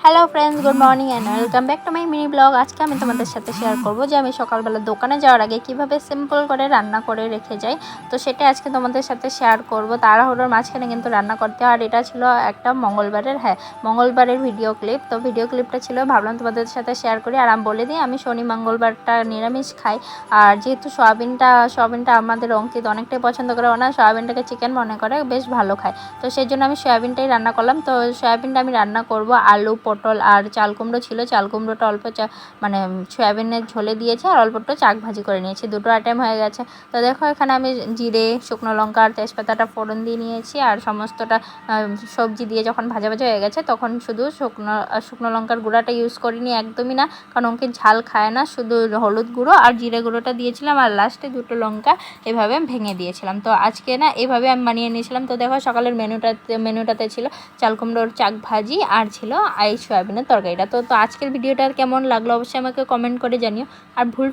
Hello friends, good morning and welcome back to my mini blog. আজকে আমি তোমাদের সাথে শেয়ার করব যে আমি সকালবেলা দোকানে যাওয়ার আগে কিভাবে সিম্পল করে রান্না করে রেখে যাই। তো সেটা আজকে তোমাদের সাথে শেয়ার করব। তাড়াহুড়োর মাঝখানে কিন্তু রান্না করতে হয়। আর এটা ছিল একটা মঙ্গলবারের ভিডিও ক্লিপ। তো ভিডিও ক্লিপটা ছিল, ভাবলাম তোমাদের সাথে শেয়ার করি। আর আমি বলে দিই, আমি শনি মঙ্গলবারটা নিরামিষ খাই। আর যেহেতু সয়াবিনটা আমাদের অঙ্কিত অনেকটাই পছন্দ করে, ওনা সয়াবিনটাকে চিকেন মনে করে, বেশ ভালো খায়। তো সেই জন্য আমি সয়াবিনটাই রান্না করলাম। তো সয়াবিনটা আমি রান্না করব আলু, পটল আর চাল কুমড়ো ছিল। চাল কুমড়োটা অল্প মানে সয়াবিনের ঝোলে দিয়েছি, আর অল্পটা চাক ভাজি করে নিয়েছি। দুটো আইটেম হয়ে গেছে। তো দেখো, এখানে আমি জিরে, শুকনো লঙ্কা আর তেজপাতাটা ফোড়ন দিয়ে নিয়েছি। আর সমস্তটা সবজি দিয়ে যখন ভাজা ভাজা হয়ে গেছে, তখন শুধু শুকনো লঙ্কার গুঁড়াটা ইউজ করিনি, একদমই না, কারণ ওকে ঝাল খায় না। শুধু হলুদ গুঁড়ো আর জিরে গুঁড়োটা দিয়েছিলাম, আর লাস্টে দুটো লঙ্কা এভাবে ভেঙে দিয়েছিলাম। তো আজকে না এভাবে আমি বানিয়ে নিয়েছিলাম। তো দেখো, সকালের মেনুটাতে ছিল চাল কুমড়োর চাক ভাজি আর ছিল সয়াবিনের তরকারিটা। তো আজকের ভিডিওটা কেমন লাগলো অবশ্যই আমাকে কমেন্ট করে জানিও। আর ভুল